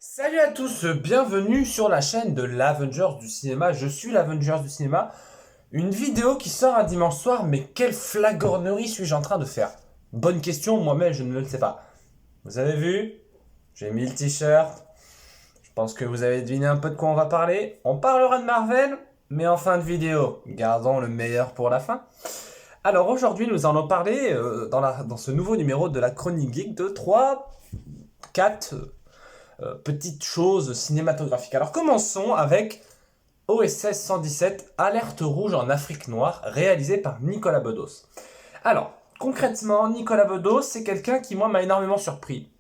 Salut à tous, bienvenue sur la chaîne de l'Avengers du cinéma. Je suis l'Avengers du cinéma. Une vidéo qui sort un dimanche soir, mais quelle flagornerie suis-je en train de faire? Bonne question, moi-même je ne le sais pas. Vous avez vu? J'ai mis le t-shirt. Je pense que vous avez deviné un peu de quoi on va parler. On parlera de Marvel, mais en fin de vidéo. Gardons le meilleur pour la fin. Alors aujourd'hui, nous allons parler dans ce nouveau numéro de la Chronique Geek de 3, 4 petites choses cinématographiques. Alors commençons avec OSS 117, Alerte rouge en Afrique noire, réalisé par Nicolas Bedos. Alors, concrètement, Nicolas Bedos, c'est quelqu'un qui, moi, m'a énormément surpris.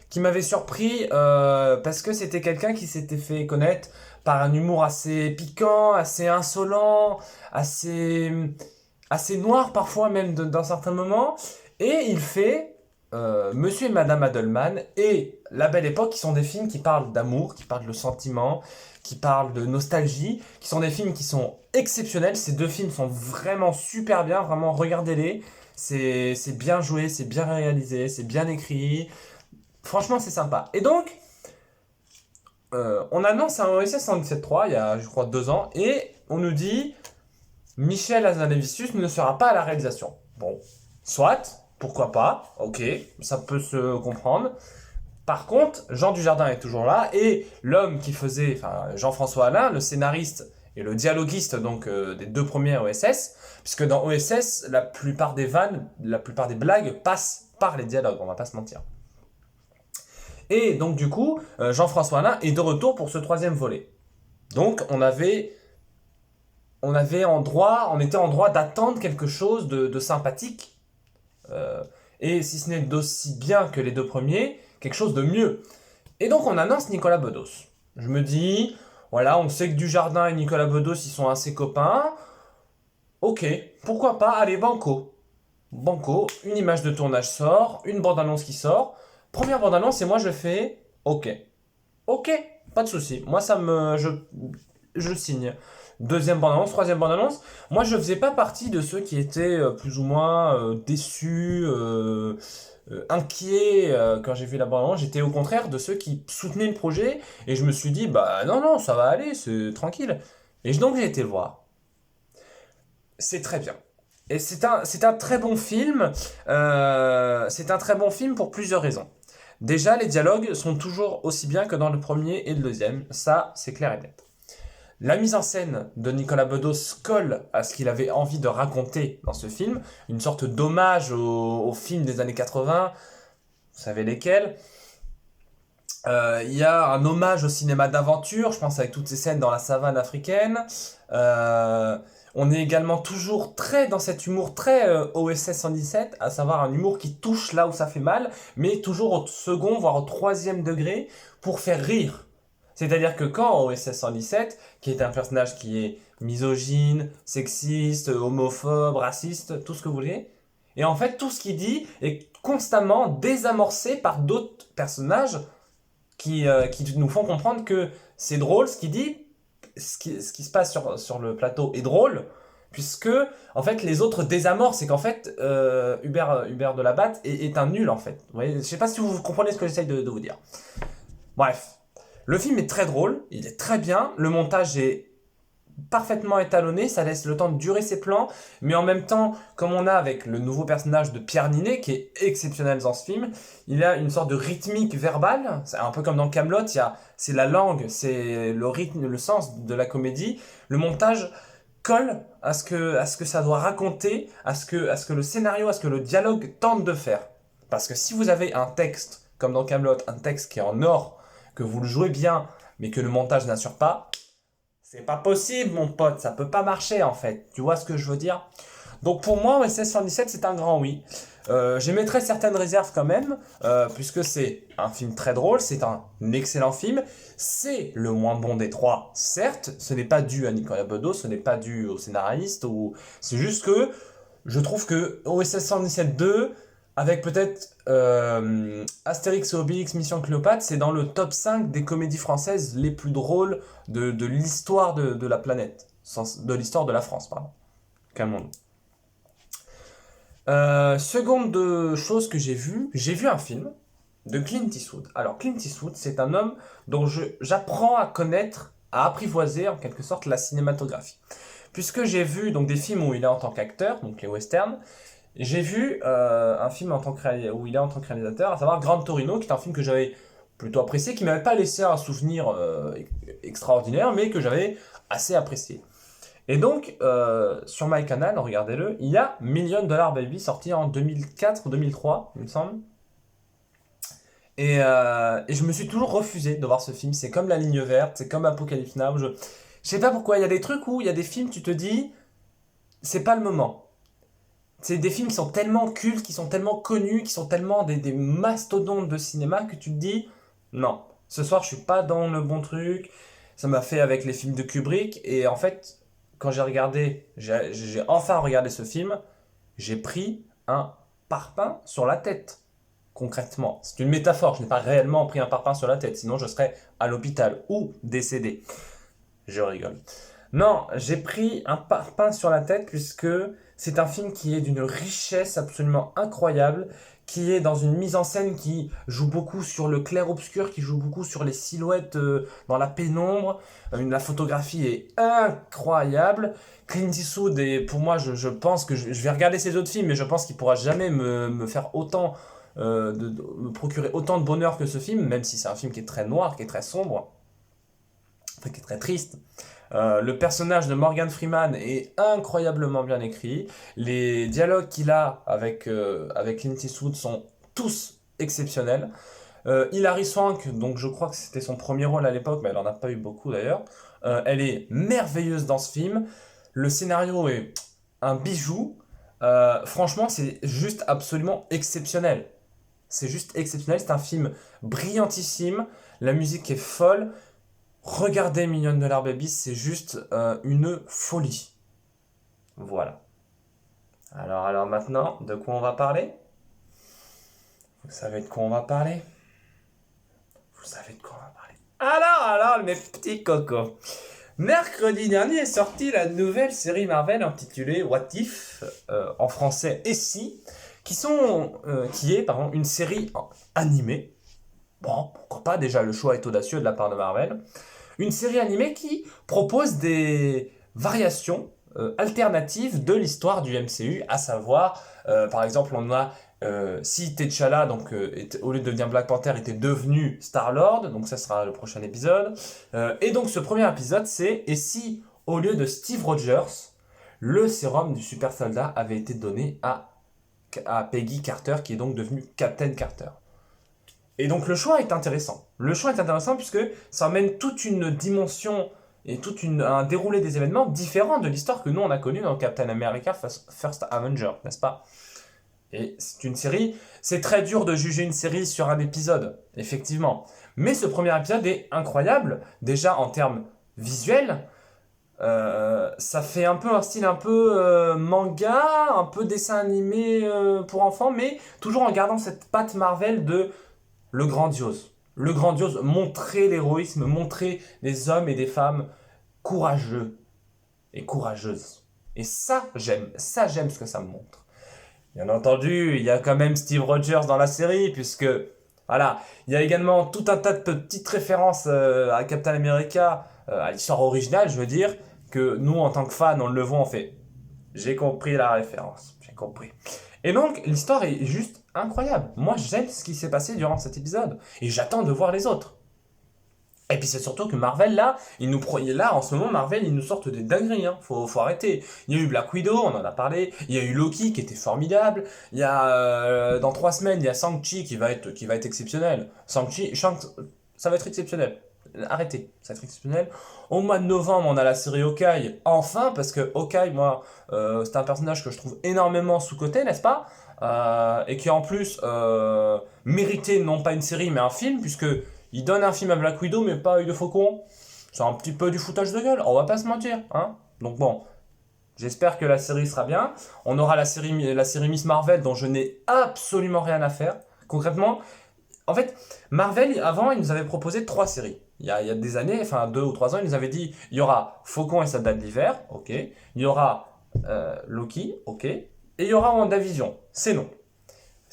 Qui m'avait surpris parce que c'était quelqu'un qui s'était fait connaître par un humour assez piquant, assez insolent, assez noir parfois même dans certains moments. Et il fait Monsieur et Madame Adelman et La Belle Époque, qui sont des films qui parlent d'amour, qui parlent de sentiment, qui parlent de nostalgie, qui sont des films qui sont exceptionnels. Ces deux films sont vraiment super bien, vraiment regardez-les. C'est bien joué, c'est bien réalisé, c'est bien écrit. Franchement, c'est sympa. Et donc, on annonce un OSS 117.3 il y a, je crois, 2 ans, et on nous dit Michel Hazanavicius ne sera pas à la réalisation. Bon, soit, pourquoi pas, ok, ça peut se comprendre. Par contre, Jean Dujardin est toujours là, et l'homme qui faisait, enfin Jean-François Alain, le scénariste et le dialoguiste donc des deux premiers OSS, puisque dans OSS, la plupart des vannes, la plupart des blagues passent par les dialogues, on va pas se mentir. Et donc du coup, Jean-François Alain est de retour pour ce troisième volet. Donc on était en droit d'attendre quelque chose de sympathique, et si ce n'est d'aussi bien que les deux premiers, quelque chose de mieux. Et donc on annonce Nicolas Bedos. Je me dis, voilà, on sait que Dujardin et Nicolas Bedos, ils sont assez copains. Ok, pourquoi pas, allez, banco. Banco, une image de tournage sort, une bande-annonce qui sort. Première bande-annonce, et moi je fais, ok. Ok, pas de souci. Moi, je signe. Deuxième bande-annonce, troisième bande-annonce. Moi, je faisais pas partie de ceux qui étaient plus ou moins déçus, inquiets quand j'ai vu la bande-annonce. J'étais au contraire de ceux qui soutenaient le projet et je me suis dit, bah non, non, ça va aller, c'est tranquille. Et donc, j'ai été le voir. C'est très bien. Et c'est un très bon film. C'est un très bon film pour plusieurs raisons. Déjà, les dialogues sont toujours aussi bien que dans le premier et le deuxième. Ça, c'est clair et net. La mise en scène de Nicolas Bedos colle à ce qu'il avait envie de raconter dans ce film. Une sorte d'hommage aux films des années 80. Vous savez lesquels. Il y a un hommage au cinéma d'aventure, je pense avec toutes ces scènes dans la savane africaine. Euh, on est également toujours très dans cet humour très OSS 117, à savoir un humour qui touche là où ça fait mal, mais toujours au second, voire au troisième degré, pour faire rire. C'est-à-dire que quand OSS 117, qui est un personnage qui est misogyne, sexiste, homophobe, raciste, tout ce que vous voulez, et en fait tout ce qu'il dit est constamment désamorcé par d'autres personnages qui nous font comprendre que c'est drôle ce qu'il dit, ce qui se passe sur le plateau est drôle, puisque en fait les autres désamorcent, c'est qu'en fait Hubert de la Batte est un nul en fait. Vous voyez, je sais pas si vous comprenez ce que j'essaye de vous dire. Bref, le film est très drôle, il est très bien, le montage est parfaitement étalonné, ça laisse le temps de durer ses plans, mais en même temps, comme on a avec le nouveau personnage de Pierre Ninet, qui est exceptionnel dans ce film, il a une sorte de rythmique verbale, c'est un peu comme dans Kaamelott, c'est la langue, c'est le rythme, le sens de la comédie, le montage colle à ce que ça doit raconter, à ce que le scénario, à ce que le dialogue tente de faire. Parce que si vous avez un texte, comme dans Kaamelott, un texte qui est en or, que vous le jouez bien, mais que le montage n'assure pas, c'est pas possible, mon pote, ça peut pas marcher en fait. Tu vois ce que je veux dire? Donc pour moi, OSS 117, c'est un grand oui. J'émettrai certaines réserves quand même, puisque c'est un film très drôle, c'est un excellent film. C'est le moins bon des trois, certes. Ce n'est pas dû à Nicolas Bedos, ce n'est pas dû au scénariste, ou c'est juste que je trouve que OSS 117 2, avec peut-être Astérix et Obélix Mission Cléopâtre, c'est dans le top 5 des comédies françaises les plus drôles de l'histoire de la planète. De l'histoire de la France, pardon. Calmons-nous. Seconde chose que j'ai vu un film. de Clint Eastwood. Alors, Clint Eastwood, c'est un homme dont j'apprends à connaître, à apprivoiser en quelque sorte la cinématographie. Puisque j'ai vu donc des films où il est en tant qu'acteur, donc les westerns, j'ai vu un film où il est en tant que réalisateur, à savoir Gran Torino, qui est un film que j'avais plutôt apprécié, qui m'avait pas laissé un souvenir extraordinaire, mais que j'avais assez apprécié. Et donc, sur MyCanal, regardez-le, il y a Million Dollar Baby, sorti en 2004 ou 2003, il me semble. Et je me suis toujours refusé de voir ce film. C'est comme La Ligne Verte, c'est comme Apocalypse Now. Je sais pas pourquoi, il y a des trucs où il y a des films, tu te dis, c'est pas le moment. C'est des films qui sont tellement cultes, qui sont tellement connus, qui sont tellement des mastodontes de cinéma que tu te dis, non, ce soir je suis pas dans le bon truc. Ça m'a fait avec les films de Kubrick. Et en fait, quand j'ai enfin regardé ce film, j'ai pris un parpaing sur la tête. Concrètement, c'est une métaphore, je n'ai pas réellement pris un parpaing sur la tête, sinon je serais à l'hôpital ou décédé. Je rigole. Non, j'ai pris un parpaing sur la tête puisque c'est un film qui est d'une richesse absolument incroyable, qui est dans une mise en scène qui joue beaucoup sur le clair-obscur, qui joue beaucoup sur les silhouettes dans la pénombre. La photographie est incroyable. Clint Eastwood, et pour moi, je pense que je vais regarder ses autres films, mais je pense qu'il pourra jamais me faire autant, de me procurer autant de bonheur que ce film, même si c'est un film qui est très noir, qui est très sombre, enfin, qui est très triste. Le personnage de Morgan Freeman est incroyablement bien écrit. Les dialogues qu'il a avec Clint Eastwood sont tous exceptionnels. Hilary Swank, donc je crois que c'était son premier rôle à l'époque, mais elle en a pas eu beaucoup d'ailleurs. Elle est merveilleuse dans ce film. Le scénario est un bijou. Franchement, c'est juste absolument exceptionnel. C'est juste exceptionnel. C'est un film brillantissime. La musique est folle. Regardez Million Dollar Baby, c'est juste une folie. Voilà. Alors maintenant, de quoi on va parler? Vous savez de quoi on va parler? Vous savez de quoi on va parler? Alors, mes petits cocos. Mercredi dernier est sortie la nouvelle série Marvel intitulée What If, en français Et si, qui est une série animée. Bon, pourquoi pas, déjà le choix est audacieux de la part de Marvel. Une série animée qui propose des variations alternatives de l'histoire du MCU, à savoir, par exemple, on a si T'Challa, donc au lieu de devenir Black Panther, était devenu Star-Lord, donc ça sera le prochain épisode. Et donc ce premier épisode, c'est et si au lieu de Steve Rogers, le sérum du super soldat avait été donné à Peggy Carter, qui est donc devenue Captain Carter. Et donc le choix est intéressant. Le choix est intéressant puisque ça amène toute une dimension et un déroulé des événements différent de l'histoire que nous on a connue dans Captain America First Avenger, n'est-ce pas? Et c'est une série, c'est très dur de juger une série sur un épisode, effectivement. Mais ce premier épisode est incroyable, déjà en termes visuels. Ça fait un peu un style un peu manga, un peu dessin animé pour enfants, mais toujours en gardant cette patte Marvel de le grandiose. Le grandiose, montrer l'héroïsme, montrer des hommes et des femmes courageux et courageuses. Et ça, j'aime ce que ça me montre. Bien entendu, il y a quand même Steve Rogers dans la série, puisque, voilà, il y a également tout un tas de petites références à Captain America, à l'histoire originale, je veux dire, que nous, en tant que fans, on le voit, on fait « J'ai compris la référence, j'ai compris ». Et donc, l'histoire est juste incroyable. Moi, j'aime ce qui s'est passé durant cet épisode. Et j'attends de voir les autres. Et puis c'est surtout que Marvel, là, en ce moment, Marvel, ils nous sortent des dingueries. Hein. Faut arrêter. Il y a eu Black Widow, on en a parlé. Il y a eu Loki, qui était formidable. Il y a, dans 3 semaines, il y a Shang-Chi qui va être exceptionnel. Ça va être exceptionnel. Arrêtez, ça va être exceptionnel. Au mois de novembre, on a la série Hawkeye, enfin, parce que Hawkeye, moi, c'est un personnage que je trouve énormément sous-coté, n'est-ce pas? Et qui en plus méritait non pas une série, mais un film, puisque il donne un film à Black Widow, mais pas à Œil de Faucon. C'est un petit peu du foutage de gueule, on va pas se mentir, hein. Donc bon, j'espère que la série sera bien. On aura la série Miss Marvel, dont je n'ai absolument rien à faire. Concrètement, en fait, Marvel, avant, ils nous avaient proposé 3 séries. Il y a des années, enfin 2 ou 3 ans, ils nous avaient dit il y aura Faucon et sa date d'hiver, ok. Il y aura Loki, ok. Et il y aura WandaVision, c'est non.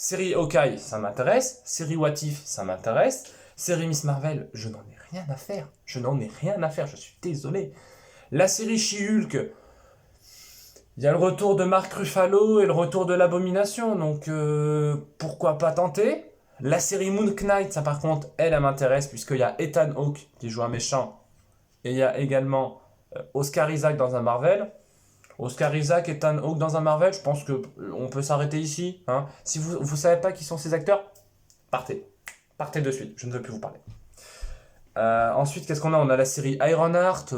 Série Hawkeye, ça m'intéresse. Série What If, ça m'intéresse. Série Miss Marvel, je n'en ai rien à faire. Je n'en ai rien à faire, je suis désolé. La série She-Hulk, il y a le retour de Mark Ruffalo et le retour de l'Abomination, donc pourquoi pas tenter. La série Moon Knight, ça par contre, elle m'intéresse, puisqu'il y a Ethan Hawke qui joue un méchant, et il y a également Oscar Isaac dans un Marvel. Oscar Isaac, Ethan Hawke dans un Marvel, je pense que on peut s'arrêter ici. Hein. Si vous ne savez pas qui sont ces acteurs, partez. Partez de suite, je ne veux plus vous parler. Ensuite, qu'est-ce qu'on a? On a la série Ironheart.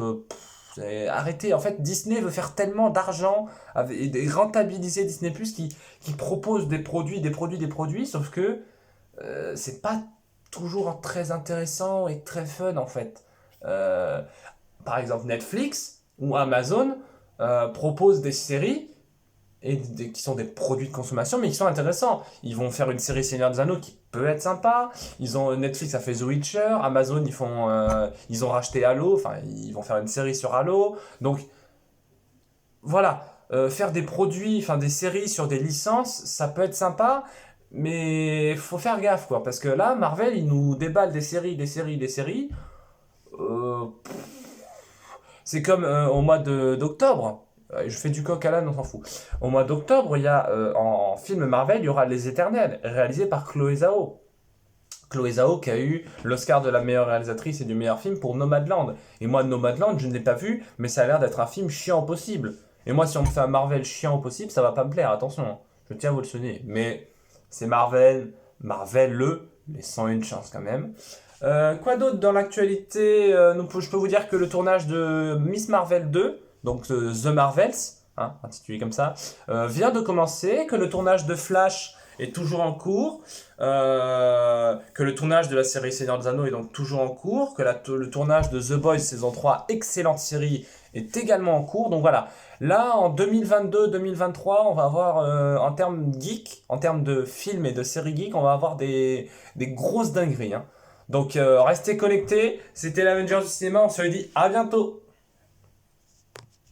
Arrêtez, en fait, Disney veut faire tellement d'argent et rentabiliser Disney Plus qui propose des produits, sauf que c'est pas toujours très intéressant et très fun en fait. Par exemple, Netflix ou Amazon proposent des séries qui sont des produits de consommation, mais qui sont intéressants. Ils vont faire une série Seigneur des Anneaux qui peut être sympa. Netflix a fait The Witcher, Amazon ils ont racheté Halo, enfin ils vont faire une série sur Halo. Donc voilà, faire des produits, enfin des séries sur des licences, ça peut être sympa, mais faut faire gaffe quoi, parce que là Marvel il nous déballe des séries. Euh, c'est comme au mois d'octobre. Je fais du coq à l'âne, on s'en fout. Au mois d'octobre, il y a en film Marvel, il y aura Les Éternels, réalisé par Chloé Zhao. Chloé Zhao qui a eu l'Oscar de la meilleure réalisatrice et du meilleur film pour Nomadland. Et moi, Nomadland, je ne l'ai pas vu, mais ça a l'air d'être un film chiant au possible. Et moi, si on me fait un Marvel chiant au possible, ça va pas me plaire, attention. Je tiens à vous le souligner. Mais c'est Marvel, laissant une chance quand même. Quoi d'autre dans l'actualité? Je peux vous dire que le tournage de Miss Marvel 2, donc The Marvels, hein, intitulé comme ça, vient de commencer, que le tournage de Flash est toujours en cours, que le tournage de la série Seigneur des Anneaux est donc toujours en cours, que le tournage de The Boys saison 3, excellente série, est également en cours. Donc voilà, là en 2022-2023, on va avoir en termes geek, en termes de films et de séries geek, on va avoir des grosses dingueries. Hein. Donc restez connectés, c'était l'Avengers du cinéma, on se dit à bientôt.